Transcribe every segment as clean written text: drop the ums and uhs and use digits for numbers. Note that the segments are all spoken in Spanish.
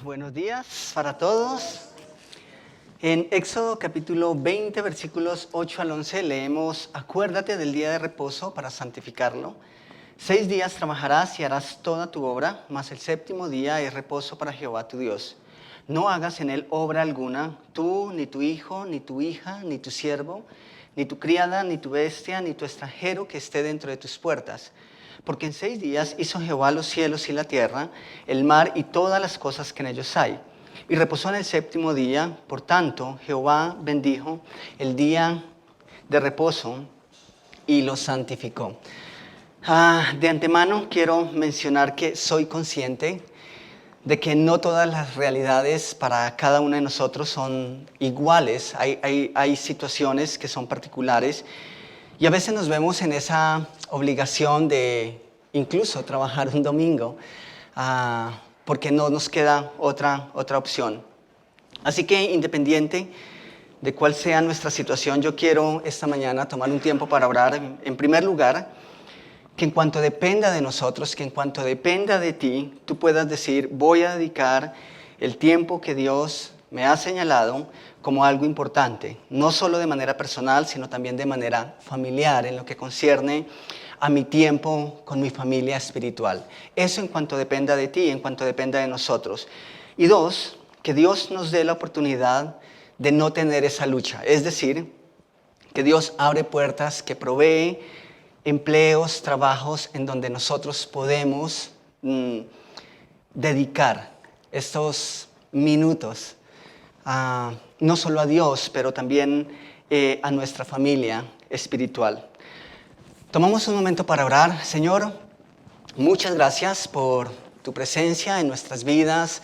Buenos días para todos. En Éxodo capítulo 20, versículos 8 al 11, leemos: Acuérdate del día de reposo para santificarlo. 6 días trabajarás y harás toda tu obra, mas el séptimo día es reposo para Jehová tu Dios. No hagas en él obra alguna, tú, ni tu hijo, ni tu hija, ni tu siervo, ni tu criada, ni tu bestia, ni tu extranjero que esté dentro de tus puertas. Porque en 6 días hizo Jehová los cielos y la tierra, el mar y todas las cosas que en ellos hay. Y reposó en el séptimo día. Por tanto, Jehová bendijo el día de reposo y lo santificó. De antemano quiero mencionar que soy consciente de que no todas las realidades para cada uno de nosotros son iguales. Hay situaciones que son particulares y a veces nos vemos en esa obligación de incluso trabajar un domingo porque no nos queda otra opción. Así que independiente de cuál sea nuestra situación, yo quiero esta mañana tomar un tiempo para orar. En primer lugar, que en cuanto dependa de nosotros, que en cuanto dependa de ti, tú puedas decir: voy a dedicar el tiempo que Dios me ha señalado como algo importante, no solo de manera personal, sino también de manera familiar, en lo que concierne a mi tiempo con mi familia espiritual. Eso en cuanto dependa de ti, en cuanto dependa de nosotros. Y 2, que Dios nos dé la oportunidad de no tener esa lucha. Es decir, que Dios abre puertas, que provee empleos, trabajos en donde nosotros podemos dedicar estos minutos no solo a Dios, pero también a nuestra familia espiritual. Tomamos un momento para orar. Señor, muchas gracias por tu presencia en nuestras vidas,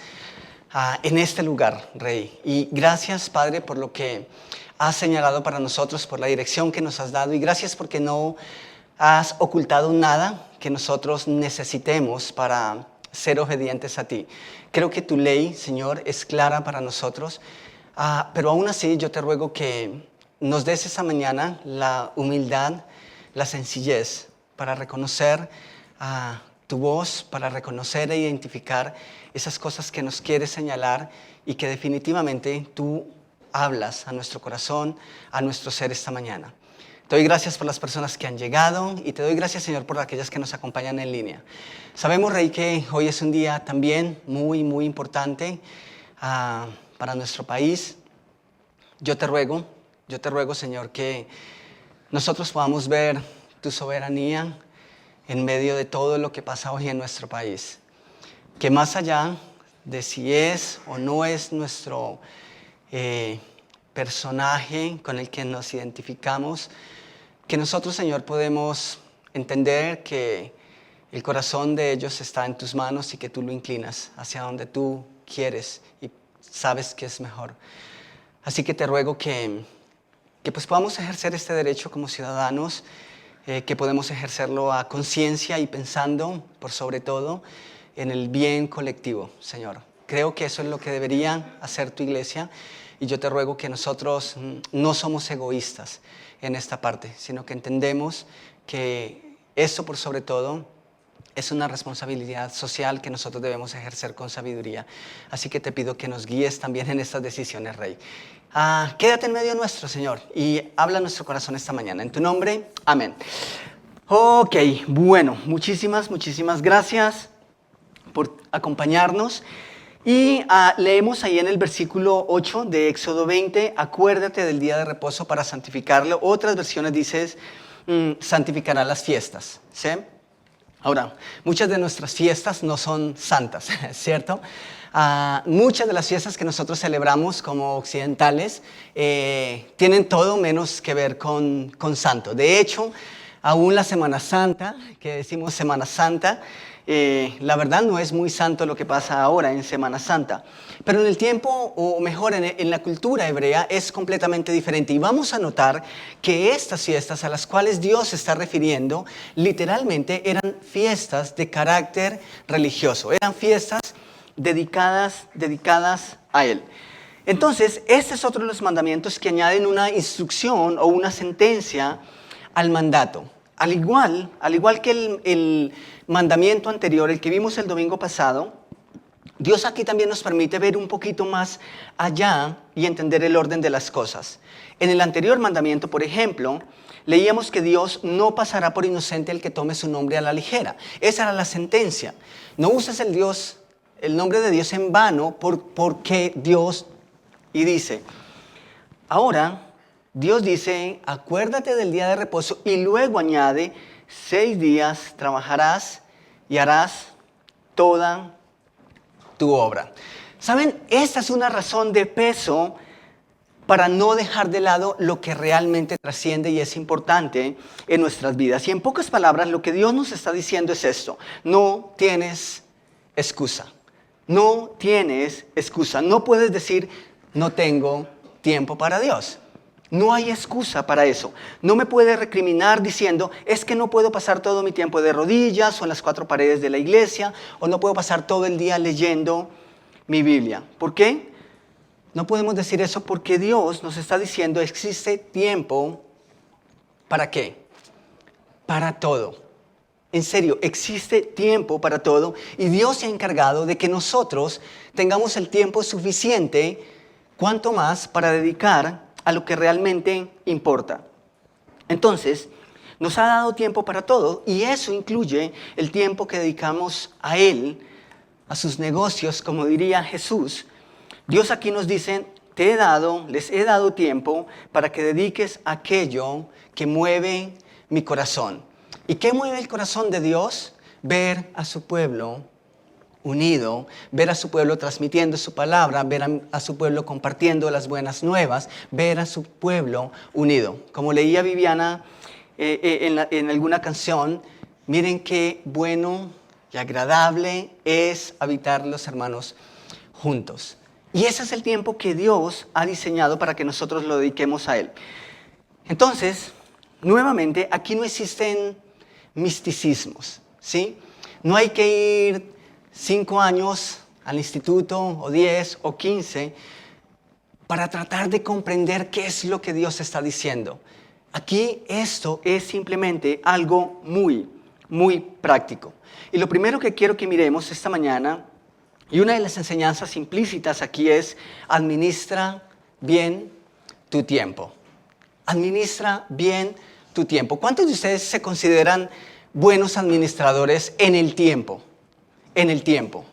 en este lugar, Rey. Y gracias, Padre, por lo que has señalado para nosotros, por la dirección que nos has dado. Y gracias porque no has ocultado nada que nosotros necesitemos para ser obedientes a ti. Creo que tu ley, Señor, es clara para nosotros, pero aún así yo te ruego que nos des esa mañana la humildad, la sencillez para reconocer tu voz, para reconocer e identificar esas cosas que nos quieres señalar y que definitivamente tú hablas a nuestro corazón, a nuestro ser esta mañana. Te doy gracias por las personas que han llegado y te doy gracias, Señor, por aquellas que nos acompañan en línea. Sabemos, Rey, que hoy es un día también muy, muy importante para nuestro país. Yo te ruego, Señor, que nosotros podamos ver tu soberanía en medio de todo lo que pasa hoy en nuestro país. Que más allá de si es o no es nuestro personaje con el que nos identificamos, que nosotros, Señor, podemos entender que el corazón de ellos está en tus manos y que tú lo inclinas hacia donde tú quieres y sabes que es mejor. Así que te ruego que pues podamos ejercer este derecho como ciudadanos, que podemos ejercerlo a conciencia y pensando, por sobre todo, en el bien colectivo, Señor. Creo que eso es lo que debería hacer tu iglesia y yo te ruego que nosotros no somos egoístas en esta parte, sino que entendemos que eso por sobre todo Es una responsabilidad social que nosotros debemos ejercer con sabiduría. Así que te pido que nos guíes también en estas decisiones, Rey. Quédate en medio nuestro, Señor, y habla a nuestro corazón esta mañana. En tu nombre, amén. Ok, bueno, muchísimas gracias por acompañarnos. Y leemos ahí en el versículo 8 de Éxodo 20, acuérdate del día de reposo para santificarlo. Otras versiones dicen, santificará las fiestas, ¿sí? Ahora, muchas de nuestras fiestas no son santas, ¿cierto? Muchas de las fiestas que nosotros celebramos como occidentales tienen todo menos que ver con santo. De hecho, aún la Semana Santa, que decimos Semana Santa, la verdad no es muy santo lo que pasa ahora en Semana Santa. Pero en el tiempo, o mejor en la cultura hebrea, es completamente diferente. Y vamos a notar que estas fiestas a las cuales Dios se está refiriendo, literalmente eran fiestas de carácter religioso. Eran fiestas dedicadas a Él. Entonces, este es otro de los mandamientos que añaden una instrucción o una sentencia al mandato. Al igual que el mandamiento anterior, el que vimos el domingo pasado, Dios aquí también nos permite ver un poquito más allá y entender el orden de las cosas. En el anterior mandamiento, por ejemplo, leíamos que Dios no pasará por inocente el que tome su nombre a la ligera. Esa era la sentencia. No uses el nombre de Dios en vano porque Dios, y dice, ahora Dios dice, acuérdate del día de reposo y luego añade, 6 días trabajarás y harás toda tu obra. ¿Saben? Esta es una razón de peso para no dejar de lado lo que realmente trasciende y es importante en nuestras vidas. Y en pocas palabras, lo que Dios nos está diciendo es esto: no tienes excusa. No tienes excusa. No puedes decir, no tengo tiempo para Dios. No hay excusa para eso. No me puede recriminar diciendo, es que no puedo pasar todo mi tiempo de rodillas o en las 4 paredes de la iglesia, o no puedo pasar todo el día leyendo mi Biblia. ¿Por qué? No podemos decir eso porque Dios nos está diciendo, existe tiempo, ¿para qué? Para todo. En serio, existe tiempo para todo y Dios se ha encargado de que nosotros tengamos el tiempo suficiente, cuanto más para dedicar a lo que realmente importa. Entonces, nos ha dado tiempo para todo y eso incluye el tiempo que dedicamos a Él, a sus negocios, como diría Jesús. Dios aquí nos dice, les he dado tiempo para que dediques a aquello que mueve mi corazón. ¿Y qué mueve el corazón de Dios? Ver a su pueblo unido, ver a su pueblo transmitiendo su palabra, ver a su pueblo compartiendo las buenas nuevas, ver a su pueblo unido. Como leía Viviana en alguna canción, miren qué bueno y agradable es habitar los hermanos juntos. Y ese es el tiempo que Dios ha diseñado para que nosotros lo dediquemos a Él. Entonces, nuevamente, aquí no existen misticismos, ¿sí? No hay que ir 5 años al instituto, o 10, o 15, para tratar de comprender qué es lo que Dios está diciendo. Aquí esto es simplemente algo muy, muy práctico. Y lo primero que quiero que miremos esta mañana, y una de las enseñanzas implícitas aquí es, administra bien tu tiempo. Administra bien tu tiempo. ¿Cuántos de ustedes se consideran buenos administradores en el tiempo? En el tiempo.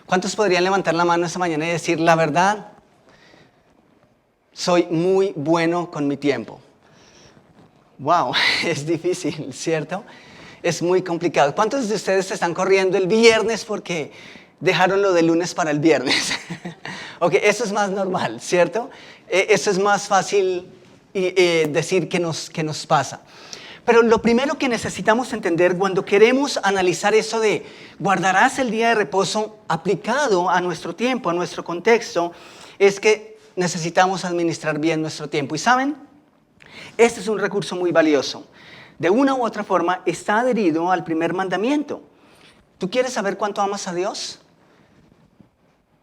¿Cuántos podrían levantar la mano esta mañana y decir, la verdad, soy muy bueno con mi tiempo? Wow, es difícil, ¿cierto? Es muy complicado. ¿Cuántos de ustedes están corriendo el viernes porque dejaron lo de lunes para el viernes? Ok, eso es más normal, ¿cierto? Eso es más fácil decir que nos pasa. Pero lo primero que necesitamos entender cuando queremos analizar eso de guardarás el día de reposo aplicado a nuestro tiempo, a nuestro contexto, es que necesitamos administrar bien nuestro tiempo. Y ¿saben? Este es un recurso muy valioso. De una u otra forma está adherido al primer mandamiento. ¿Tú quieres saber cuánto amas a Dios?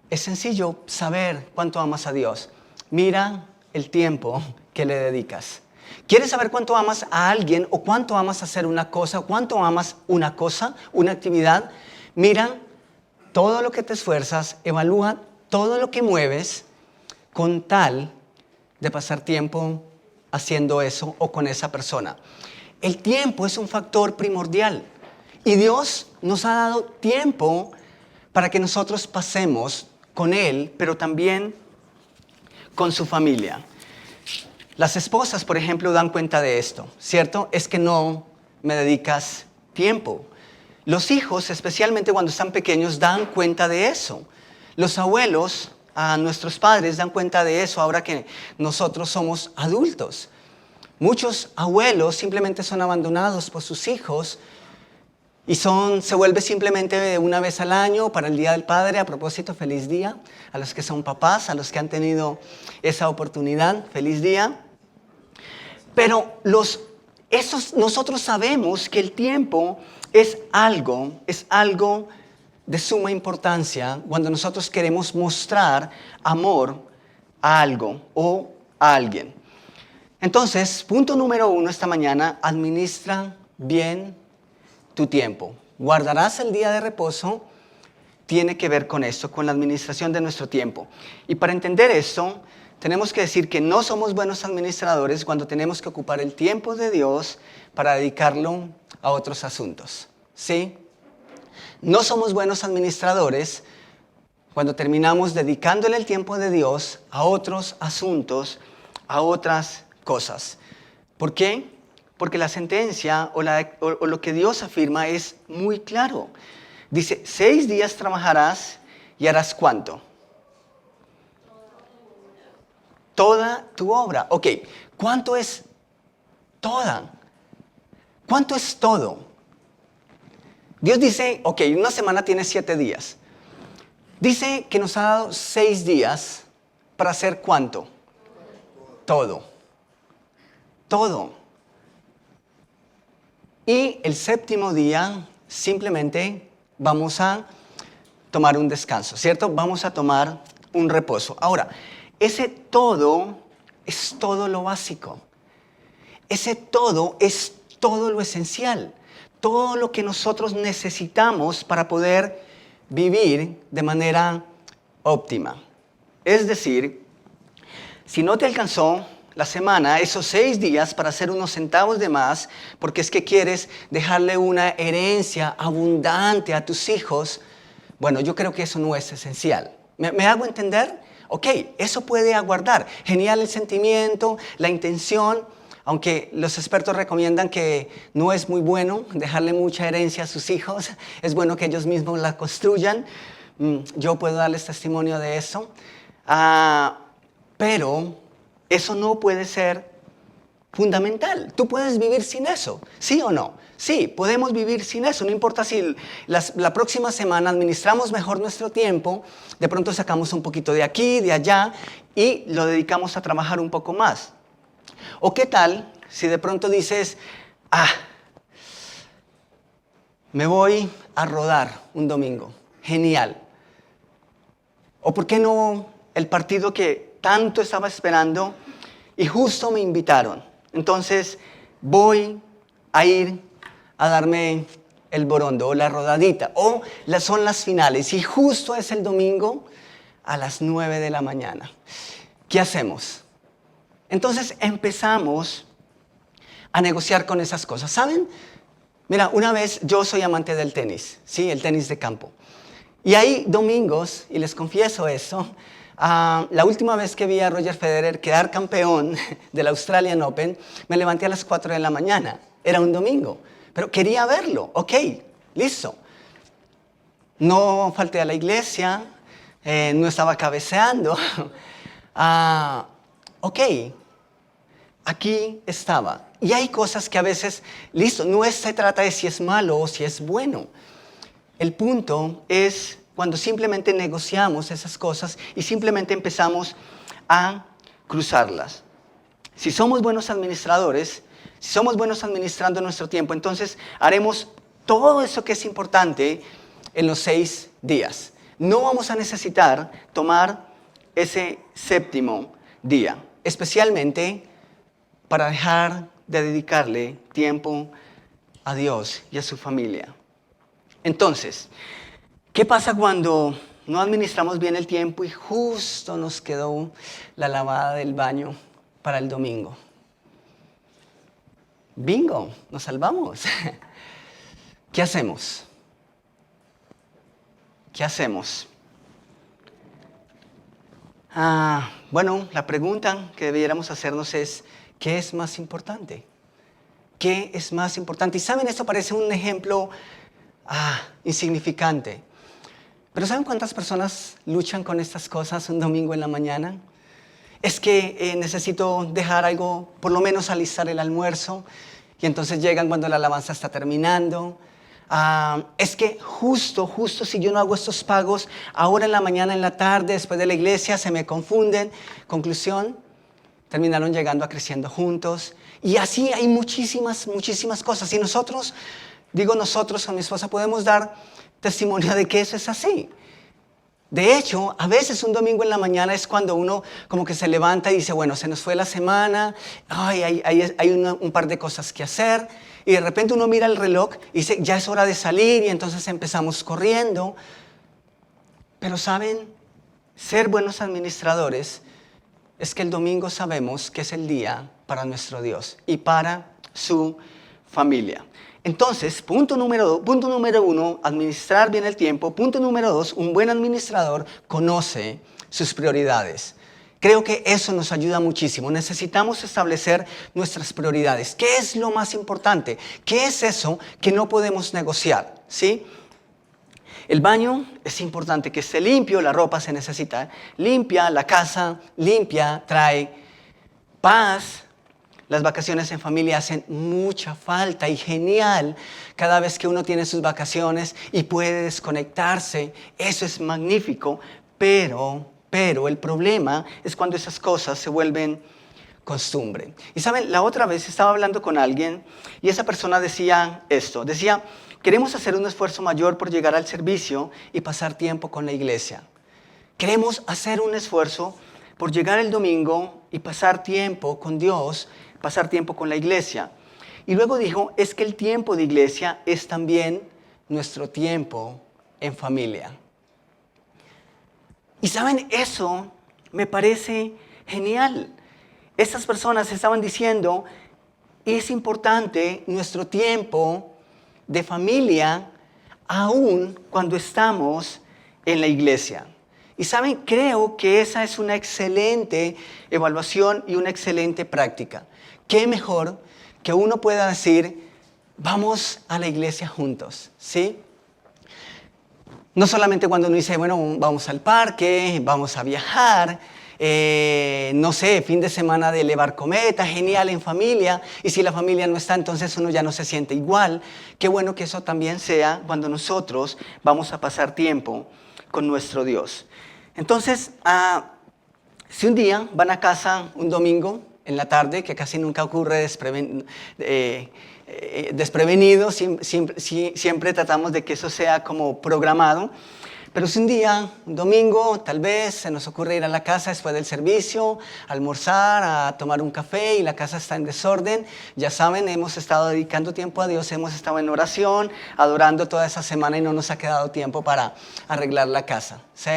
Es sencillo saber cuánto amas a Dios. Mira el tiempo que le dedicas. ¿Quieres saber cuánto amas a alguien o cuánto amas hacer una cosa o cuánto amas una cosa, una actividad? Mira todo lo que te esfuerzas, evalúa todo lo que mueves con tal de pasar tiempo haciendo eso o con esa persona. El tiempo es un factor primordial y Dios nos ha dado tiempo para que nosotros pasemos con Él, pero también con su familia. Las esposas, por ejemplo, dan cuenta de esto, ¿cierto? Es que no me dedicas tiempo. Los hijos, especialmente cuando están pequeños, dan cuenta de eso. Los abuelos, a nuestros padres, dan cuenta de eso ahora que nosotros somos adultos. Muchos abuelos simplemente son abandonados por sus hijos y se vuelve simplemente una vez al año para el Día del Padre. A propósito, feliz día a los que son papás, a los que han tenido esa oportunidad, feliz día. Pero nosotros sabemos que el tiempo es algo de suma importancia cuando nosotros queremos mostrar amor a algo o a alguien. Entonces, punto número 1 esta mañana, administra bien tu tiempo. Guardarás el día de reposo, tiene que ver con esto, con la administración de nuestro tiempo. Y para entender esto, tenemos que decir que no somos buenos administradores cuando tenemos que ocupar el tiempo de Dios para dedicarlo a otros asuntos. ¿Sí? No somos buenos administradores cuando terminamos dedicándole el tiempo de Dios a otros asuntos, a otras cosas. ¿Por qué? Porque la sentencia o lo que Dios afirma es muy claro. Dice, 6 días trabajarás y harás ¿cuánto? Toda tu obra. Ok, ¿cuánto es toda? ¿Cuánto es todo? Dios dice, ok, una semana tiene 7 días. Dice que nos ha dado 6 días para hacer ¿cuánto? Todo. Todo. Y el 7º día simplemente vamos a tomar un descanso, ¿cierto? Vamos a tomar un reposo. Ahora, ese todo es todo lo básico. Ese todo es todo lo esencial. Todo lo que nosotros necesitamos para poder vivir de manera óptima. Es decir, si no te alcanzó la semana, esos 6 días para hacer unos centavos de más, porque es que quieres dejarle una herencia abundante a tus hijos, bueno, yo creo que eso no es esencial. ¿Me hago entender? Ok, eso puede aguardar. Genial el sentimiento, la intención, aunque los expertos recomiendan que no es muy bueno dejarle mucha herencia a sus hijos, es bueno que ellos mismos la construyan. Yo puedo darles testimonio de eso. Pero eso no puede ser fundamental. Tú puedes vivir sin eso, ¿sí o no? Sí, podemos vivir sin eso. No importa si la próxima semana administramos mejor nuestro tiempo, de pronto sacamos un poquito de aquí, de allá y lo dedicamos a trabajar un poco más. ¿O qué tal si de pronto dices, me voy a rodar un domingo? Genial. ¿O por qué no el partido que tanto estaba esperando y justo me invitaron? Entonces voy a ir a darme el borondo o la rodadita. O son las finales y justo es el domingo a las 9 de la mañana. ¿Qué hacemos? Entonces empezamos a negociar con esas cosas. ¿Saben? Mira, una vez yo soy amante del tenis, ¿sí? El tenis de campo. Y hay domingos, y les confieso eso, la última vez que vi a Roger Federer quedar campeón del Australian Open, me levanté a las 4 de la mañana. Era un domingo, pero quería verlo. Ok, listo. No falté a la iglesia, no estaba cabeceando. Ok, aquí estaba. Y hay cosas que a veces, listo, no se trata de si es malo o si es bueno. El punto es cuando simplemente negociamos esas cosas y simplemente empezamos a cruzarlas. Si somos buenos administradores, si somos buenos administrando nuestro tiempo, entonces haremos todo eso que es importante en los 6 días. No vamos a necesitar tomar ese 7º día, especialmente para dejar de dedicarle tiempo a Dios y a su familia. Entonces, ¿qué pasa cuando no administramos bien el tiempo y justo nos quedó la lavada del baño para el domingo? Bingo, nos salvamos. ¿Qué hacemos? ¿Qué hacemos? Bueno, la pregunta que debiéramos hacernos es, ¿qué es más importante? ¿Qué es más importante? Y saben, esto parece un ejemplo insignificante. Pero ¿saben cuántas personas luchan con estas cosas un domingo en la mañana? Es que necesito dejar algo, por lo menos alistar el almuerzo, y entonces llegan cuando la alabanza está terminando. Es que justo si yo no hago estos pagos, ahora en la mañana, en la tarde, después de la iglesia, se me confunden. Conclusión, terminaron llegando a Creciendo Juntos. Y así hay muchísimas cosas. Y nosotros con mi esposa podemos dar testimonio de que eso es así. De hecho, a veces un domingo en la mañana es cuando uno como que se levanta y dice, bueno, se nos fue la semana, hay un par de cosas que hacer. Y de repente uno mira el reloj y dice, ya es hora de salir, y entonces empezamos corriendo. Pero ¿saben? Ser buenos administradores es que el domingo sabemos que es el día para nuestro Dios y para su familia. Entonces, punto número uno, administrar bien el tiempo. Punto número dos, un buen administrador conoce sus prioridades. Creo que eso nos ayuda muchísimo. Necesitamos establecer nuestras prioridades. ¿Qué es lo más importante? ¿Qué es eso que no podemos negociar? ¿Sí? El baño es importante que esté limpio, la ropa se necesita limpia, la casa limpia trae paz. Las vacaciones en familia hacen mucha falta y genial cada vez que uno tiene sus vacaciones y puede desconectarse. Eso es magnífico, pero el problema es cuando esas cosas se vuelven costumbre. Y saben, la otra vez estaba hablando con alguien y esa persona decía esto, queremos hacer un esfuerzo mayor por llegar al servicio y pasar tiempo con la iglesia. Queremos hacer un esfuerzo por llegar el domingo y pasar tiempo con Dios, pasar tiempo con la iglesia. Y luego dijo, es que el tiempo de iglesia es también nuestro tiempo en familia. Y saben, eso me parece genial. Estas personas estaban diciendo, es importante nuestro tiempo de familia aún cuando estamos en la iglesia. Y saben, creo que esa es una excelente evaluación y una excelente práctica. ¿Qué mejor que uno pueda decir, vamos a la iglesia juntos? ¿Sí? No solamente cuando uno dice, bueno, vamos al parque, vamos a viajar, no sé, fin de semana de elevar cometa, genial en familia, y si la familia no está, entonces uno ya no se siente igual. Qué bueno que eso también sea cuando nosotros vamos a pasar tiempo con nuestro Dios. Entonces, si un día van a casa un domingo en la tarde, que casi nunca ocurre desprevenido, siempre tratamos de que eso sea como programado. Pero si un día, un domingo, tal vez se nos ocurre ir a la casa después del servicio, a almorzar, a tomar un café y la casa está en desorden, ya saben, hemos estado dedicando tiempo a Dios, hemos estado en oración, adorando toda esa semana y no nos ha quedado tiempo para arreglar la casa, ¿sí?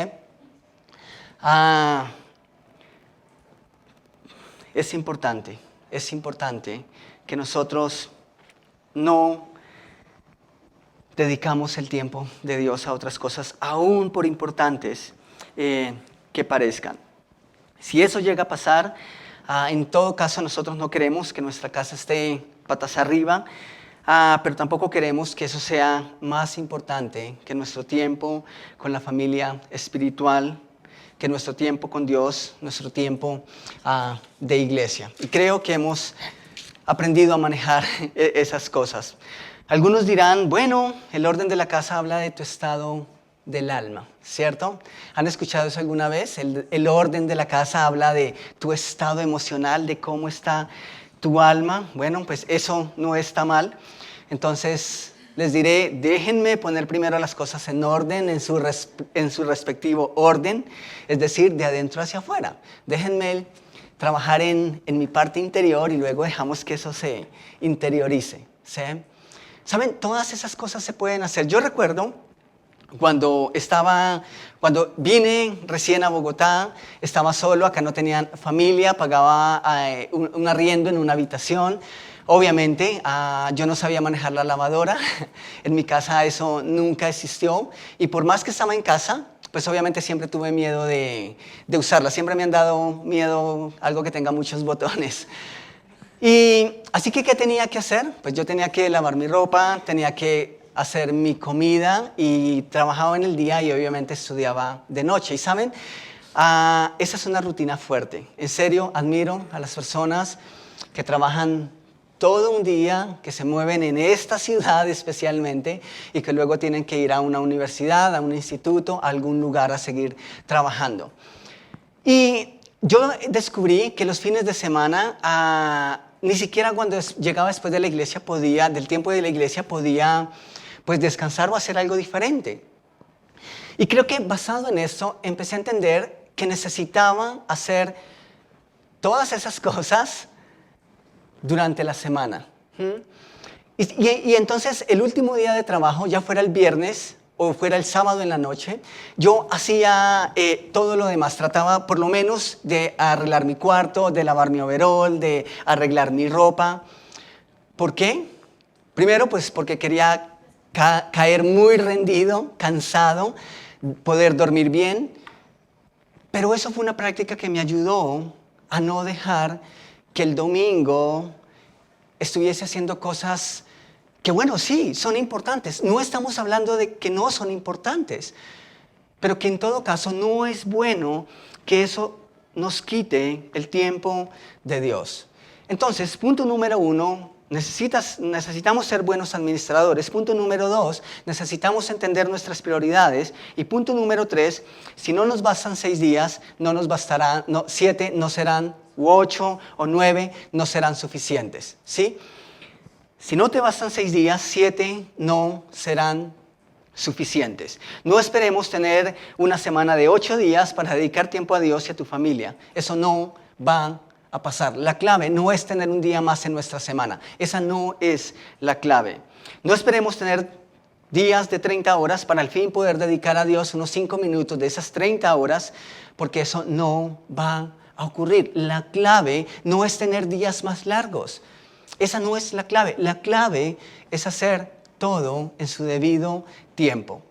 Es importante que nosotros no dedicamos el tiempo de Dios a otras cosas, aún por importantes que parezcan. Si eso llega a pasar, en todo caso nosotros no queremos que nuestra casa esté patas arriba, pero tampoco queremos que eso sea más importante que nuestro tiempo con la familia espiritual, que nuestro tiempo con Dios, nuestro tiempo de iglesia. Y creo que hemos aprendido a manejar esas cosas. Algunos dirán, bueno, el orden de la casa habla de tu estado del alma, ¿cierto? ¿Han escuchado eso alguna vez? El orden de la casa habla de tu estado emocional, de cómo está tu alma. Bueno, pues eso no está mal. Entonces les diré, déjenme poner primero las cosas en orden, en su respectivo orden, es decir, de adentro hacia afuera. Déjenme trabajar en mi parte interior y luego dejamos que eso se interiorice, ¿sí? ¿Saben? Todas esas cosas se pueden hacer. Yo recuerdo cuando vine recién a Bogotá, estaba solo, acá no tenía familia, pagaba un arriendo en una habitación. Obviamente, yo no sabía manejar la lavadora, en mi casa eso nunca existió, y por más que estaba en casa, pues obviamente siempre tuve miedo de usarla, siempre me han dado miedo algo que tenga muchos botones. Y así que, ¿qué tenía que hacer? Pues yo tenía que lavar mi ropa, tenía que hacer mi comida y trabajaba en el día y obviamente estudiaba de noche. Y ¿saben? Esa es una rutina fuerte. En serio, admiro a las personas que trabajan todo un día, que se mueven en esta ciudad especialmente y que luego tienen que ir a una universidad, a un instituto, a algún lugar a seguir trabajando. Y yo descubrí que los fines de semana, ni siquiera cuando llegaba después de la iglesia del tiempo de la iglesia podía pues descansar o hacer algo diferente. Y creo que basado en eso empecé a entender que necesitaba hacer todas esas cosas durante la semana. Y entonces el último día de trabajo, ya fuera el viernes o fuera el sábado en la noche, yo hacía todo lo demás. Trataba por lo menos de arreglar mi cuarto, de lavar mi overol, de arreglar mi ropa. ¿Por qué? Primero, pues porque quería caer muy rendido, cansado, poder dormir bien. Pero eso fue una práctica que me ayudó a no dejar que el domingo estuviese haciendo cosas que, bueno, sí, son importantes. No estamos hablando de que no son importantes, pero que en todo caso no es bueno que eso nos quite el tiempo de Dios. Entonces, punto número 1, necesitamos ser buenos administradores. Punto número 2, necesitamos entender nuestras prioridades. Y punto número 3, si no nos bastan 6 días, no nos bastarán, 7 no serán, u 8 o 9 no serán suficientes, ¿sí? Si no te bastan 6 días, 7 no serán suficientes. No esperemos tener una semana de 8 días para dedicar tiempo a Dios y a tu familia. Eso no va a pasar. La clave no es tener un día más en nuestra semana. Esa no es la clave. No esperemos tener días de 30 horas para al fin poder dedicar a Dios unos 5 minutos de esas 30 horas, porque eso no va a ocurrir. La clave no es tener días más largos. Esa no es la clave. La clave es hacer todo en su debido tiempo.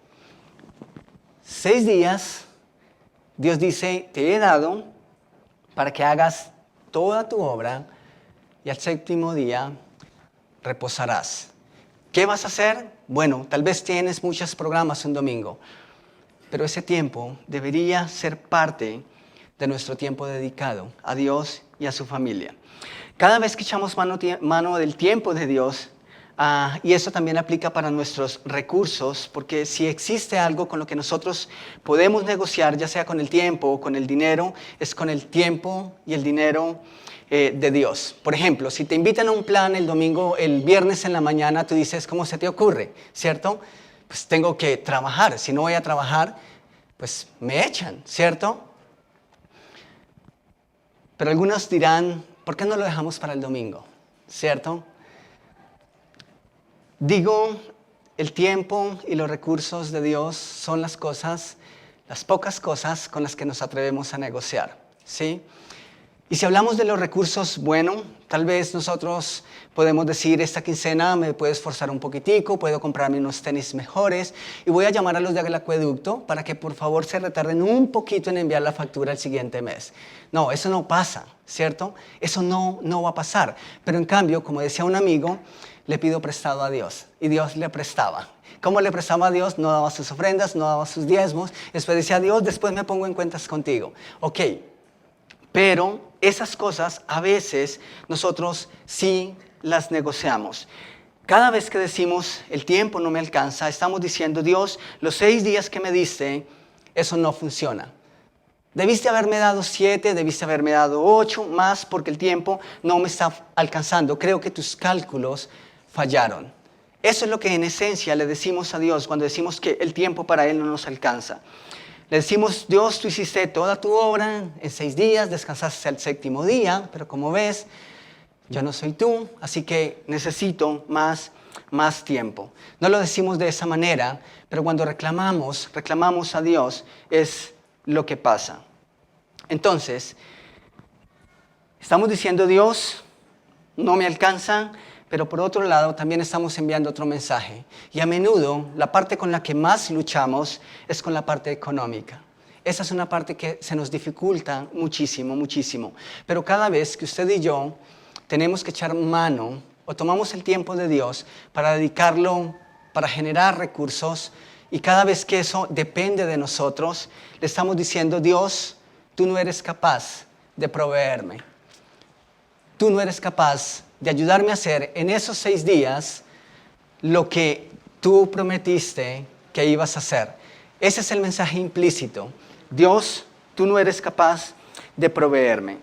6 días, Dios dice, te he dado para que hagas toda tu obra y al 7º día reposarás. ¿Qué vas a hacer? Bueno, tal vez tienes muchos programas un domingo, pero ese tiempo debería ser parte de nuestro tiempo dedicado a Dios y a su familia. Cada vez que echamos mano del tiempo de Dios, y eso también aplica para nuestros recursos, porque si existe algo con lo que nosotros podemos negociar, ya sea con el tiempo o con el dinero, es con el tiempo y el dinero de Dios. Por ejemplo, si te invitan a un plan el viernes en la mañana, tú dices, ¿cómo se te ocurre? ¿Cierto? Pues tengo que trabajar. Si no voy a trabajar, pues me echan, ¿cierto? Pero algunos dirán, ¿por qué no lo dejamos para el domingo? ¿Cierto? Digo, el tiempo y los recursos de Dios son las pocas cosas con las que nos atrevemos a negociar, ¿sí? Y si hablamos de los recursos, bueno, tal vez nosotros podemos decir, esta quincena me puedo esforzar un poquitico, puedo comprarme unos tenis mejores y voy a llamar a los del acueducto para que por favor se retarden un poquito en enviar la factura el siguiente mes. No, eso no pasa, ¿cierto? Eso no va a pasar. Pero en cambio, como decía un amigo, le pido prestado a Dios y Dios le prestaba. ¿Cómo le prestaba a Dios? No daba sus ofrendas, no daba sus diezmos. Después decía, Dios, después me pongo en cuentas contigo. Ok, pero esas cosas a veces nosotros sí las negociamos. Cada vez que decimos, el tiempo no me alcanza, estamos diciendo, Dios, los 6 días que me diste, eso no funciona. Debiste haberme dado 7, debiste haberme dado 8 más porque el tiempo no me está alcanzando. Creo que tus cálculos fallaron. Eso es lo que en esencia le decimos a Dios cuando decimos que el tiempo para Él no nos alcanza. Le decimos, Dios, tú hiciste toda tu obra en 6 días, descansaste el 7º día, pero como ves, yo no soy tú, así que necesito más tiempo. No lo decimos de esa manera, pero cuando reclamamos a Dios, es lo que pasa. Entonces, estamos diciendo, Dios, no me alcanza, pero por otro lado también estamos enviando otro mensaje. Y a menudo la parte con la que más luchamos es con la parte económica. Esa es una parte que se nos dificulta muchísimo, muchísimo. Pero cada vez que usted y yo tenemos que echar mano o tomamos el tiempo de Dios para dedicarlo, para generar recursos, y cada vez que eso depende de nosotros, le estamos diciendo, Dios, tú no eres capaz de proveerme. Tú no eres capaz de ayudarme a hacer en esos 6 días lo que tú prometiste que ibas a hacer. Ese es el mensaje implícito. Dios, tú no eres capaz de proveerme.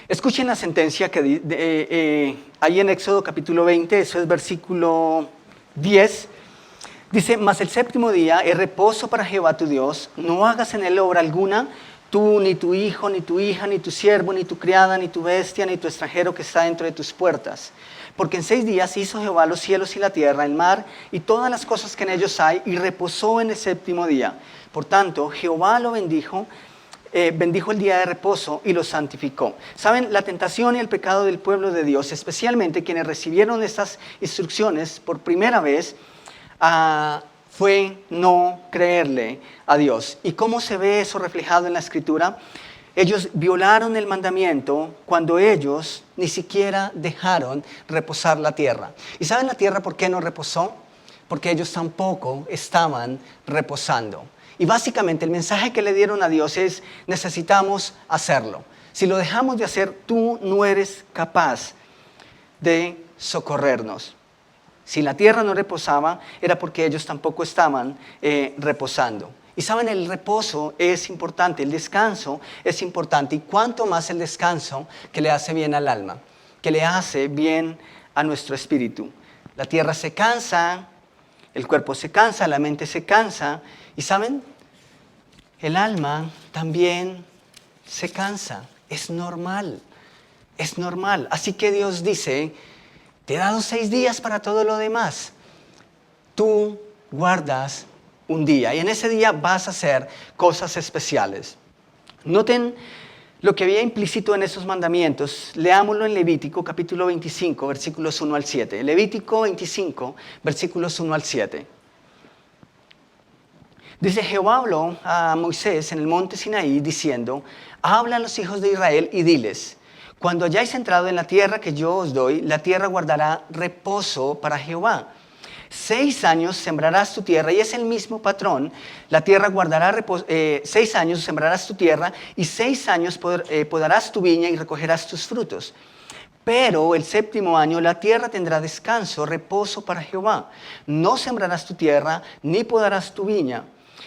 Escuchen la sentencia que hay en Éxodo capítulo 20, eso es versículo 10. Dice, mas el 7º día es reposo para Jehová tu Dios, no hagas en él obra alguna, tú, ni tu hijo, ni tu hija, ni tu siervo, ni tu criada, ni tu bestia, ni tu extranjero que está dentro de tus puertas. Porque en 6 días hizo Jehová los cielos y la tierra, el mar y todas las cosas que en ellos hay, y reposó en el 7º día. Por tanto, Jehová lo bendijo el día de reposo y lo santificó. ¿Saben? La tentación y el pecado del pueblo de Dios, especialmente quienes recibieron estas instrucciones por primera vez, fue no creerle a Dios. ¿Y cómo se ve eso reflejado en la Escritura? Ellos violaron el mandamiento cuando ellos ni siquiera dejaron reposar la tierra. ¿Y saben la tierra por qué no reposó? Porque ellos tampoco estaban reposando. Y básicamente el mensaje que le dieron a Dios es, necesitamos hacerlo. Si lo dejamos de hacer, tú no eres capaz de socorrernos. Si la tierra no reposaba, era porque ellos tampoco estaban reposando. Y saben, el reposo es importante, el descanso es importante. Y cuánto más el descanso que le hace bien al alma, que le hace bien a nuestro espíritu. La tierra se cansa, el cuerpo se cansa, la mente se cansa. Y saben, el alma también se cansa. Es normal, es normal. Así que Dios dice, te he dado 6 días para todo lo demás. Tú guardas un día y en ese día vas a hacer cosas especiales. Noten lo que había implícito en esos mandamientos. Leámoslo en Levítico capítulo 25, versículos 1 al 7. Levítico 25, versículos 1 al 7. Dice, Jehová habló a Moisés en el monte Sinaí diciendo, habla a los hijos de Israel y diles, cuando hayáis entrado en la tierra que yo os doy, la tierra guardará reposo para Jehová. 6 años sembrarás tu tierra, y es el mismo patrón. La tierra guardará reposo, 6 años sembrarás tu tierra, y 6 años podarás tu viña y recogerás tus frutos. Pero el 7º año la tierra tendrá descanso, reposo para Jehová. No sembrarás tu tierra, ni podarás tu viña.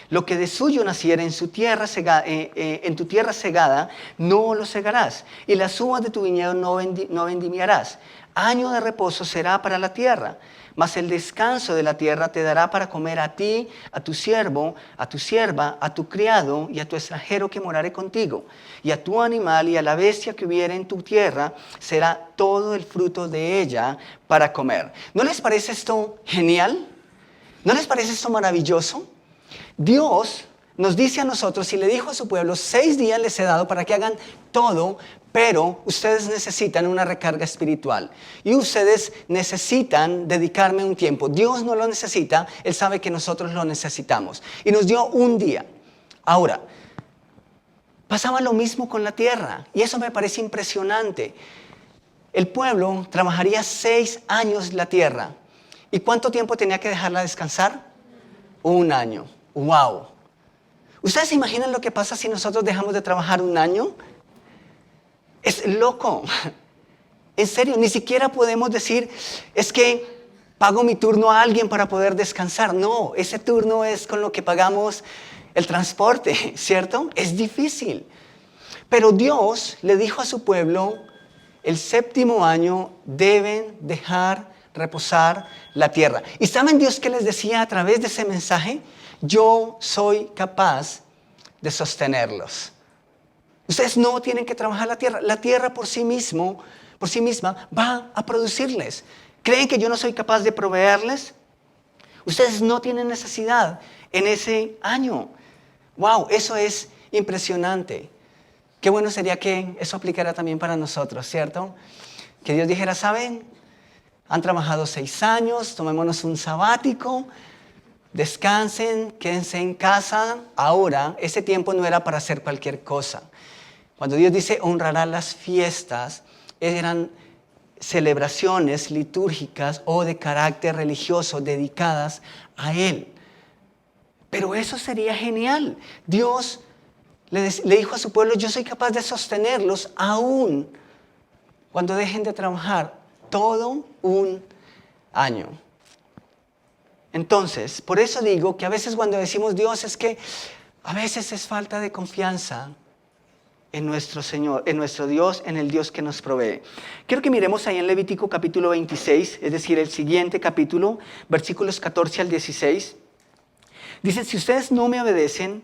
Lo que de suyo naciera en tu tierra segada, no lo segarás, y las uvas de tu viñedo no vendimiarás. Año de reposo será para la tierra, mas el descanso de la tierra te dará para comer a ti, a tu siervo, a tu sierva, a tu criado y a tu extranjero que morare contigo. Y a tu animal y a la bestia que hubiere en tu tierra será todo el fruto de ella para comer. ¿No les parece esto genial? ¿No les parece esto maravilloso? Dios nos dice a nosotros y le dijo a su pueblo, 6 días les he dado para que hagan todo, pero ustedes necesitan una recarga espiritual y ustedes necesitan dedicarme un tiempo. Dios no lo necesita, Él sabe que nosotros lo necesitamos y nos dio un día. Ahora, pasaba lo mismo con la tierra y eso me parece impresionante. El pueblo trabajaría 6 años la tierra. ¿Y cuánto tiempo tenía que dejarla descansar? 1 año. ¡Wow! ¿Ustedes se imaginan lo que pasa si nosotros dejamos de trabajar 1 año? Es loco. En serio, ni siquiera podemos decir, es que pago mi turno a alguien para poder descansar. No, ese turno es con lo que pagamos el transporte, ¿cierto? Es difícil. Pero Dios le dijo a su pueblo, el 7º año deben dejar reposar la tierra. ¿Y saben Dios qué les decía a través de ese mensaje? Yo soy capaz de sostenerlos. Ustedes no tienen que trabajar la tierra. La tierra por sí misma va a producirles. ¿Creen que yo no soy capaz de proveerles? Ustedes no tienen necesidad en ese año. ¡Wow! Eso es impresionante. Qué bueno sería que eso aplicara también para nosotros, ¿cierto? Que Dios dijera, ¿saben? Han trabajado 6 años, tomémonos un sabático, descansen, quédense en casa. Ahora, ese tiempo no era para hacer cualquier cosa. Cuando Dios dice honrará las fiestas, eran celebraciones litúrgicas o de carácter religioso dedicadas a Él. Pero eso sería genial. Dios le dijo a su pueblo, yo soy capaz de sostenerlos aún cuando dejen de trabajar todo un año. Entonces, por eso digo que a veces cuando decimos Dios es que a veces es falta de confianza en nuestro Señor, en nuestro Dios, en el Dios que nos provee. Quiero que miremos ahí en Levítico capítulo 26, es decir, el siguiente capítulo, versículos 14 al 16. Dice, si ustedes no me obedecen,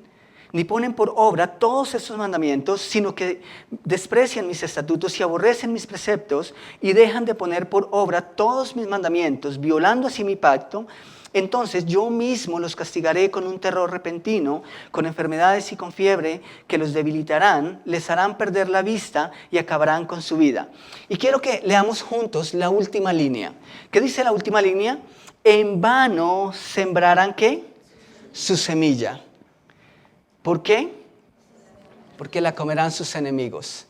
ni ponen por obra todos esos mandamientos, sino que desprecian mis estatutos y aborrecen mis preceptos y dejan de poner por obra todos mis mandamientos, violando así mi pacto, entonces yo mismo los castigaré con un terror repentino, con enfermedades y con fiebre que los debilitarán, les harán perder la vista y acabarán con su vida. Y quiero que leamos juntos la última línea. ¿Qué dice la última línea? En vano sembrarán, ¿qué? Su semilla. ¿Por qué? Porque la comerán sus enemigos.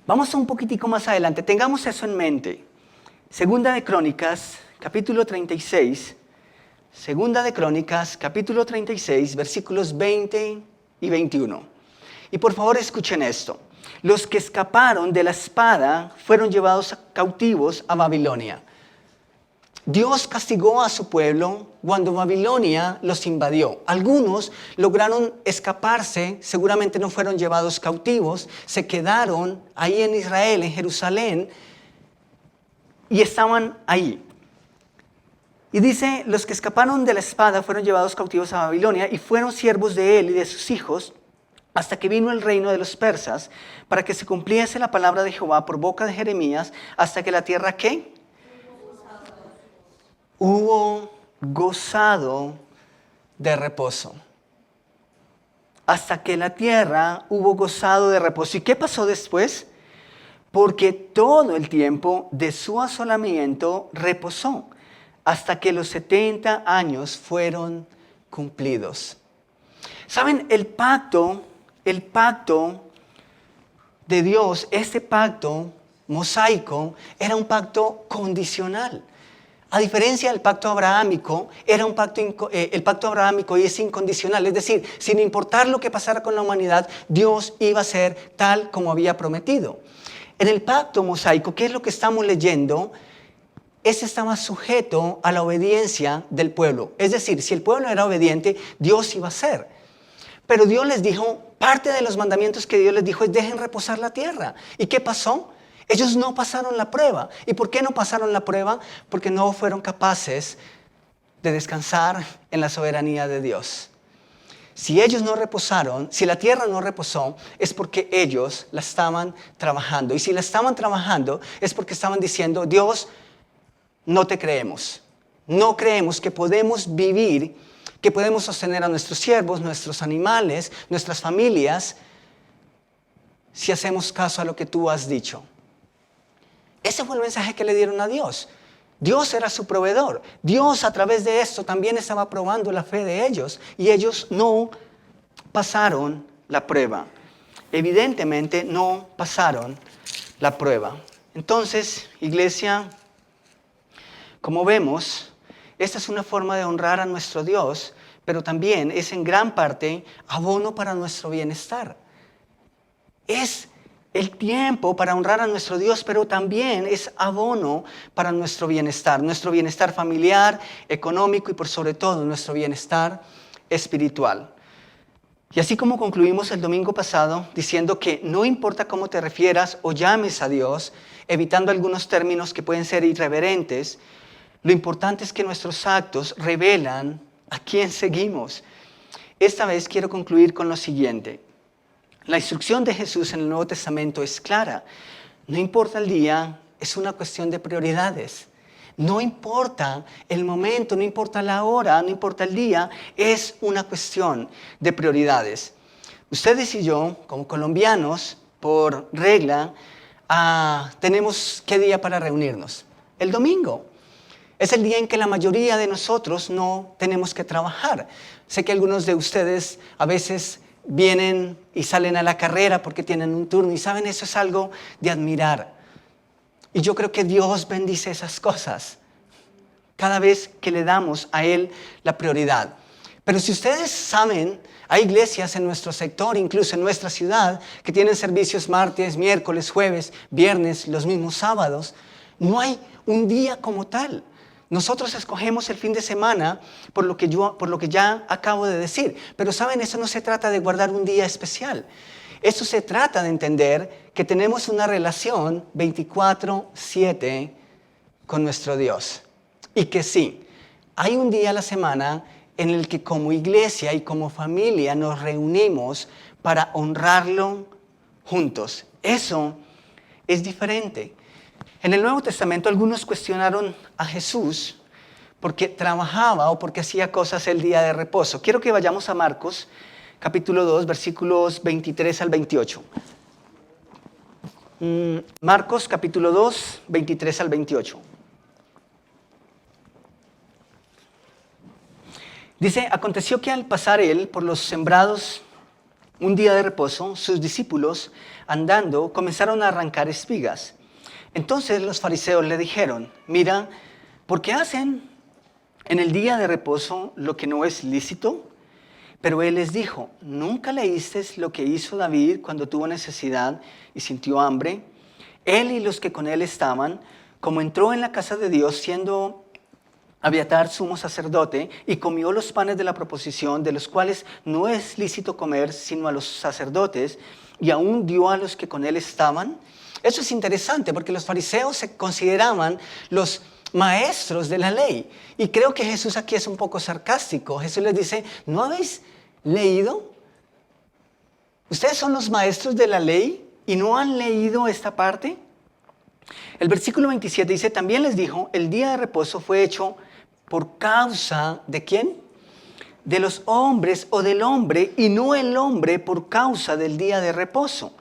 Vamos un poquitico más adelante, tengamos eso en mente. Segunda de Crónicas, capítulo 36. Segunda de Crónicas, capítulo 36, versículos 20 y 21. Y por favor escuchen esto. Los que escaparon de la espada fueron llevados cautivos a Babilonia. Dios castigó a su pueblo cuando Babilonia los invadió. Algunos lograron escaparse, seguramente no fueron llevados cautivos, se quedaron ahí en Israel, en Jerusalén, y estaban ahí. Y dice, los que escaparon de la espada fueron llevados cautivos a Babilonia y fueron siervos de él y de sus hijos hasta que vino el reino de los persas, para que se cumpliese la palabra de Jehová por boca de Jeremías, hasta que la tierra, ¿qué? Hubo gozado de reposo. Hasta que la tierra hubo gozado de reposo. ¿Y qué pasó después? Porque todo el tiempo de su asolamiento reposó, hasta que los 70 años fueron cumplidos. ¿Saben? El pacto de Dios, este pacto mosaico, era un pacto condicional. A diferencia del pacto abrahámico, el pacto abrahámico es incondicional. Es decir, sin importar lo que pasara con la humanidad, Dios iba a ser tal como había prometido. En el pacto mosaico, ¿qué es lo que estamos leyendo? Ese estaba sujeto a la obediencia del pueblo. Es decir, si el pueblo era obediente, Dios iba a ser. Pero Dios les dijo, parte de los mandamientos que Dios les dijo es dejen reposar la tierra. ¿Y qué pasó? Ellos no pasaron la prueba. ¿Y por qué no pasaron la prueba? Porque no fueron capaces de descansar en la soberanía de Dios. Si ellos no reposaron, si la tierra no reposó, es porque ellos la estaban trabajando. Y si la estaban trabajando, es porque estaban diciendo, Dios, no te creemos. No creemos que podemos vivir, que podemos sostener a nuestros siervos, nuestros animales, nuestras familias, si hacemos caso a lo que tú has dicho. Ese fue el mensaje que le dieron a Dios. Dios era su proveedor. Dios a través de esto también estaba probando la fe de ellos y ellos no pasaron la prueba. Evidentemente no pasaron la prueba. Entonces, iglesia, como vemos, esta es una forma de honrar a nuestro Dios, pero también es en gran parte abono para nuestro bienestar. Es el tiempo para honrar a nuestro Dios, pero también es abono para nuestro bienestar familiar, económico y por sobre todo nuestro bienestar espiritual. Y así como concluimos el domingo pasado diciendo que no importa cómo te refieras o llames a Dios, evitando algunos términos que pueden ser irreverentes, lo importante es que nuestros actos revelan a quién seguimos. esta vez quiero concluir con lo siguiente. La instrucción de Jesús en el Nuevo Testamento es clara. No importa el día, es una cuestión de prioridades. No importa el momento, no importa la hora, no importa el día, es una cuestión de prioridades. Ustedes y yo, como colombianos, por regla, tenemos ¿qué día para reunirnos? El domingo. Es el día en que la mayoría de nosotros no tenemos que trabajar. Sé que algunos de ustedes a veces vienen y salen a la carrera porque tienen un turno y saben, eso es algo de admirar. Y yo creo que Dios bendice esas cosas cada vez que le damos a Él la prioridad. Pero si ustedes saben, hay iglesias en nuestro sector, incluso en nuestra ciudad, que tienen servicios martes, miércoles, jueves, viernes, los mismos sábados. No hay un día como tal. Nosotros escogemos el fin de semana por lo que ya acabo de decir. Pero saben, eso no se trata de guardar un día especial. Eso se trata de entender que tenemos una relación 24/7 con nuestro Dios. Y que sí, hay un día a la semana en el que como iglesia y como familia nos reunimos para honrarlo juntos. Eso es diferente. En el Nuevo Testamento algunos cuestionaron a Jesús porque trabajaba o porque hacía cosas el día de reposo. Quiero que vayamos a Marcos, capítulo 2, versículos 23 al 28. Marcos, capítulo 2, 23 al 28. Dice, aconteció que al pasar él por los sembrados un día de reposo, sus discípulos, andando, comenzaron a arrancar espigas. Entonces los fariseos le dijeron, mira, ¿por qué hacen en el día de reposo lo que no es lícito? Pero él les dijo, ¿nunca leísteis lo que hizo David cuando tuvo necesidad y sintió hambre? Él y los que con él estaban, como entró en la casa de Dios siendo Abiatar sumo sacerdote, y comió los panes de la proposición, de los cuales no es lícito comer sino a los sacerdotes, y aún dio a los que con él estaban. Eso es interesante porque los fariseos se consideraban los maestros de la ley. Y creo que Jesús aquí es un poco sarcástico. Jesús les dice, ¿no habéis leído? ¿Ustedes son los maestros de la ley y no han leído esta parte? El versículo 27 dice, también les dijo, el día de reposo fue hecho por causa ¿de quién? De los hombres o del hombre, y no el hombre por causa del día de reposo.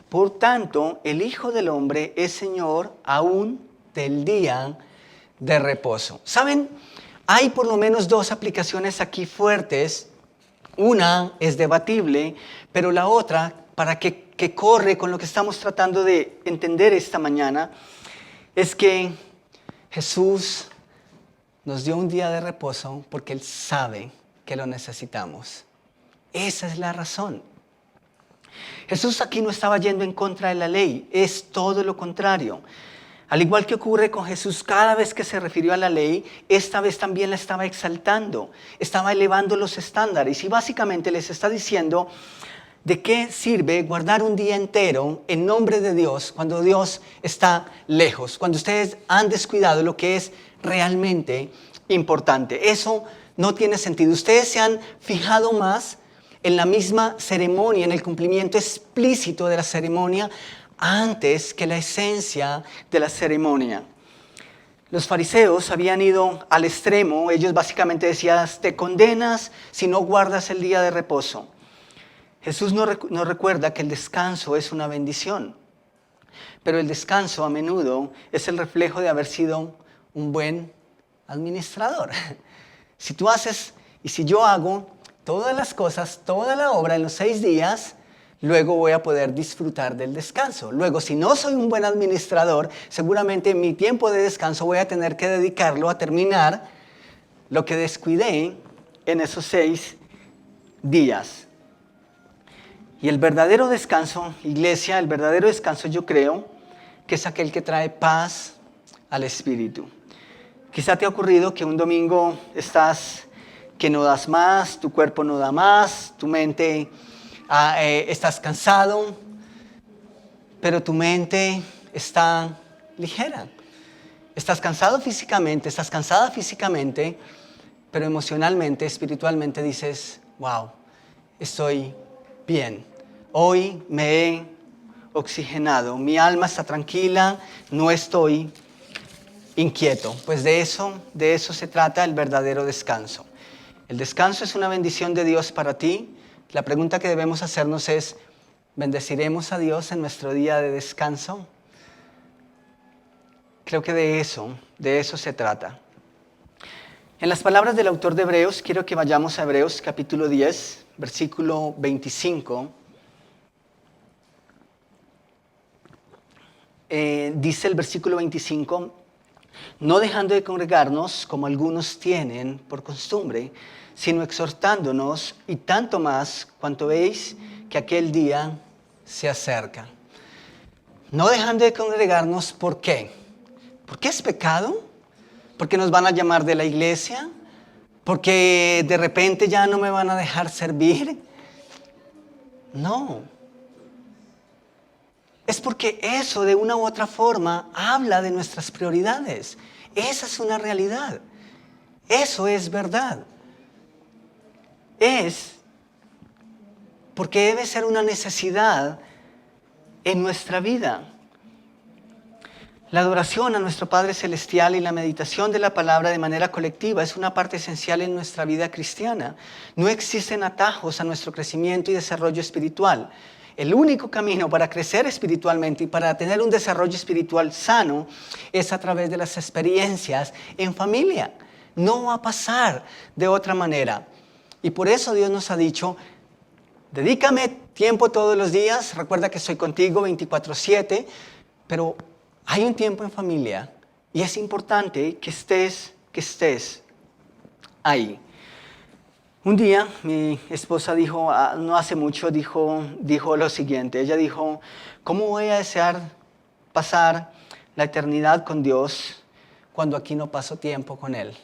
Por tanto, el Hijo del Hombre es Señor aún del día de reposo. ¿Saben? Hay por lo menos dos aplicaciones aquí fuertes. Una es debatible, pero la otra, para que corre con lo que estamos tratando de entender esta mañana, es que Jesús nos dio un día de reposo porque Él sabe que lo necesitamos. Esa es la razón. Jesús aquí no estaba yendo en contra de la ley, es todo lo contrario. Al igual que ocurre con Jesús, cada vez que se refirió a la ley, esta vez también la estaba exaltando, estaba elevando los estándares y básicamente les está diciendo de qué sirve guardar un día entero en nombre de Dios cuando Dios está lejos, cuando ustedes han descuidado lo que es realmente importante. Eso no tiene sentido. Ustedes se han fijado más en la misma ceremonia, en el cumplimiento explícito de la ceremonia, antes que la esencia de la ceremonia. Los fariseos habían ido al extremo. Ellos básicamente decían, te condenas si no guardas el día de reposo. Jesús nos recuerda que el descanso es una bendición, pero el descanso a menudo es el reflejo de haber sido un buen administrador. Si tú haces y si yo hago todas las cosas, toda la obra en los 6 días, luego voy a poder disfrutar del descanso. Luego, si no soy un buen administrador, seguramente mi tiempo de descanso voy a tener que dedicarlo a terminar lo que descuidé en esos 6 días. Y el verdadero descanso, iglesia, el verdadero descanso yo creo que es aquel que trae paz al espíritu. Quizá te ha ocurrido que un domingo estás que no das más, tu cuerpo no da más, tu mente estás cansado, pero tu mente está ligera. Estás cansado físicamente, estás cansada físicamente, pero emocionalmente, espiritualmente dices, wow, estoy bien. Hoy me he oxigenado, mi alma está tranquila, no estoy inquieto. Pues de eso se trata el verdadero descanso. El descanso es una bendición de Dios para ti. La pregunta que debemos hacernos es, ¿bendeciremos a Dios en nuestro día de descanso? Creo que de eso se trata. En las palabras del autor de Hebreos, quiero que vayamos a Hebreos capítulo 10, versículo 25. Dice el versículo 25, no dejando de congregarnos como algunos tienen por costumbre, sino exhortándonos y tanto más cuanto veis que aquel día se acerca. No dejando de congregarnos, ¿por qué? ¿Por qué es pecado? ¿Porque nos van a llamar de la iglesia? ¿Porque de repente ya no me van a dejar servir? No. Es porque eso de una u otra forma habla de nuestras prioridades. Esa es una realidad. Eso es verdad. Es porque debe ser una necesidad en nuestra vida. La adoración a nuestro Padre Celestial y la meditación de la palabra de manera colectiva es una parte esencial en nuestra vida cristiana. No existen atajos a nuestro crecimiento y desarrollo espiritual. El único camino para crecer espiritualmente y para tener un desarrollo espiritual sano es a través de las experiencias en familia. No va a pasar de otra manera. Y por eso Dios nos ha dicho, dedícame tiempo todos los días, recuerda que soy contigo 24/7, pero hay un tiempo en familia y es importante que estés ahí. Un día mi esposa dijo, no hace mucho, dijo lo siguiente. Ella dijo, ¿cómo voy a desear pasar la eternidad con Dios cuando aquí no paso tiempo con Él?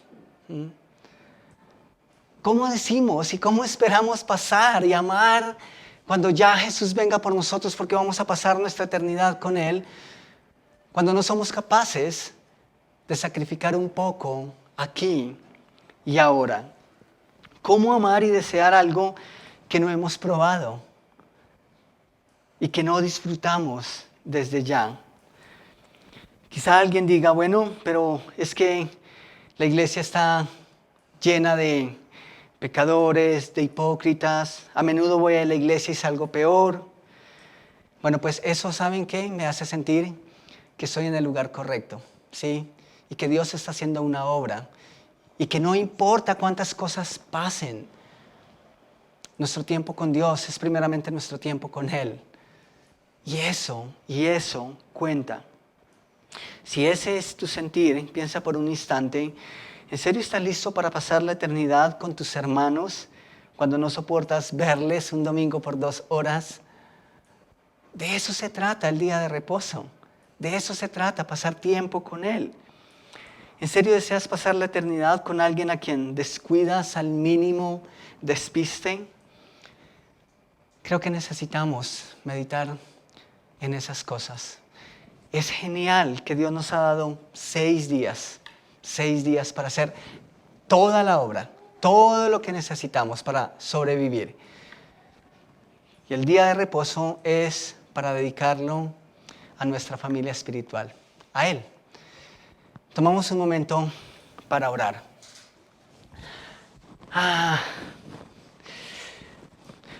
¿Cómo decimos y cómo esperamos pasar y amar cuando ya Jesús venga por nosotros porque vamos a pasar nuestra eternidad con Él? Cuando no somos capaces de sacrificar un poco aquí y ahora. ¿Cómo amar y desear algo que no hemos probado y que no disfrutamos desde ya? Quizá alguien diga, bueno, pero es que la iglesia está llena de pecadores, de hipócritas. A menudo voy a la iglesia y salgo peor. Bueno, pues eso, ¿saben qué? Me hace sentir que estoy en el lugar correcto, ¿sí? Y que Dios está haciendo una obra y que no importa cuántas cosas pasen, nuestro tiempo con Dios es primeramente nuestro tiempo con Él. Y eso cuenta. Si ese es tu sentir, piensa por un instante, ¿en serio estás listo para pasar la eternidad con tus hermanos cuando no soportas verles un domingo por 2 horas? De eso se trata el día de reposo. De eso se trata, pasar tiempo con Él. ¿En serio deseas pasar la eternidad con alguien a quien descuidas al mínimo despiste? Creo que necesitamos meditar en esas cosas. Es genial que Dios nos ha dado 6 días para hacer toda la obra, todo lo que necesitamos para sobrevivir. Y el día de reposo es para dedicarlo a nuestra familia espiritual, a Él. Tomamos un momento para orar.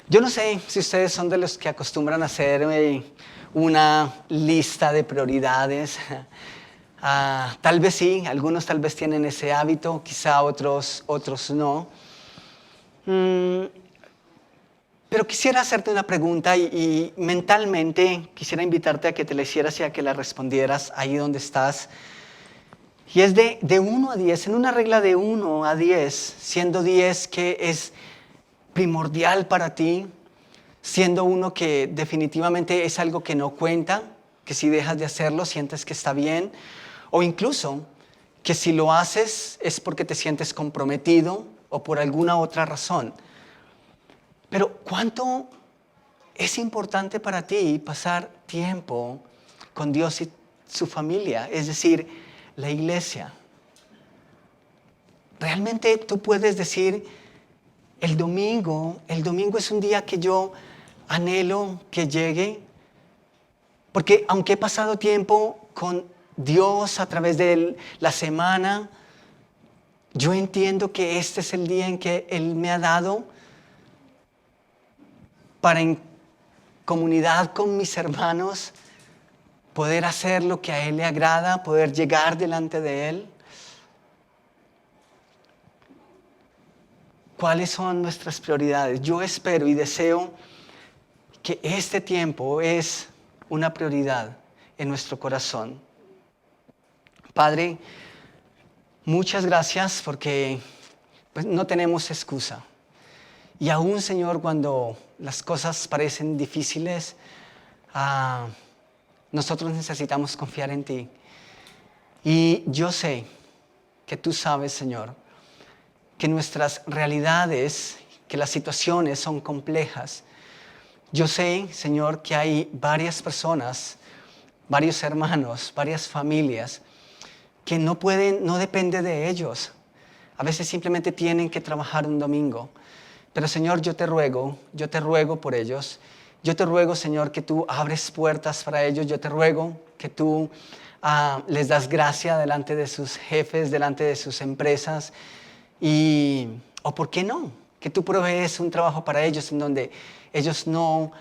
Yo no sé si ustedes son de los que acostumbran a hacer una lista de prioridades. Tal vez sí, algunos tal vez tienen ese hábito, quizá otros no. Pero quisiera hacerte una pregunta y mentalmente quisiera invitarte a que te la hicieras y a que la respondieras ahí donde estás. Y es de 1 a 10, en una regla de 1 a 10, siendo 10 que es primordial para ti, siendo 1 que definitivamente es algo que no cuenta, que si dejas de hacerlo sientes que está bien, o incluso que si lo haces es porque te sientes comprometido o por alguna otra razón. Pero ¿cuánto es importante para ti pasar tiempo con Dios y su familia? Es decir, la iglesia. Realmente tú puedes decir, el domingo es un día que yo anhelo que llegue, porque aunque he pasado tiempo con Dios a través de la semana, yo entiendo que este es el día en que Él me ha dado para en comunidad con mis hermanos poder hacer lo que a Él le agrada, poder llegar delante de Él. ¿Cuáles son nuestras prioridades? Yo espero y deseo que este tiempo es una prioridad en nuestro corazón. Padre, muchas gracias porque pues, no tenemos excusa. Y aún, Señor, cuando las cosas parecen difíciles, nosotros necesitamos confiar en ti. Y yo sé que tú sabes, Señor, que nuestras realidades, que las situaciones son complejas. Yo sé, Señor, que hay varias personas, varios hermanos, varias familias que no depende de ellos. A veces simplemente tienen que trabajar un domingo. Pero Señor, yo te ruego por ellos. Yo te ruego, Señor, que tú abres puertas para ellos. Yo te ruego que tú les das gracia delante de sus jefes, delante de sus empresas. O ¿por qué no? Que tú provees un trabajo para ellos en donde ellos no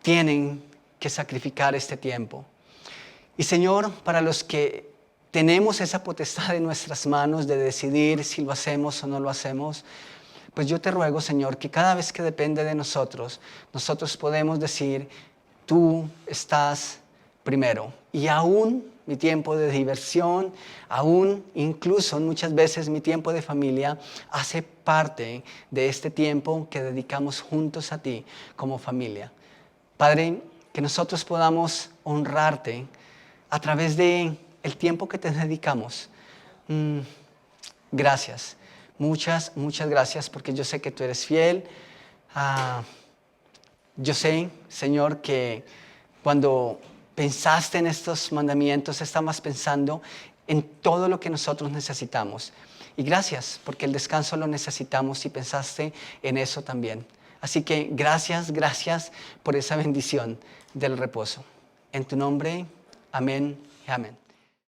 tienen que sacrificar este tiempo. Y Señor, para los que tenemos esa potestad en nuestras manos de decidir si lo hacemos o no lo hacemos, pues yo te ruego, Señor, que cada vez que depende de nosotros, nosotros podemos decir, tú estás primero. Y aún mi tiempo de diversión, aún incluso muchas veces mi tiempo de familia, hace parte de este tiempo que dedicamos juntos a ti como familia. Padre, que nosotros podamos honrarte a través de el tiempo que te dedicamos. Gracias. Muchas gracias porque yo sé que tú eres fiel. Yo sé, Señor, que cuando pensaste en estos mandamientos, estabas pensando en todo lo que nosotros necesitamos. Y gracias porque el descanso lo necesitamos y pensaste en eso también. Así que gracias por esa bendición del reposo. En tu nombre, amén y amén.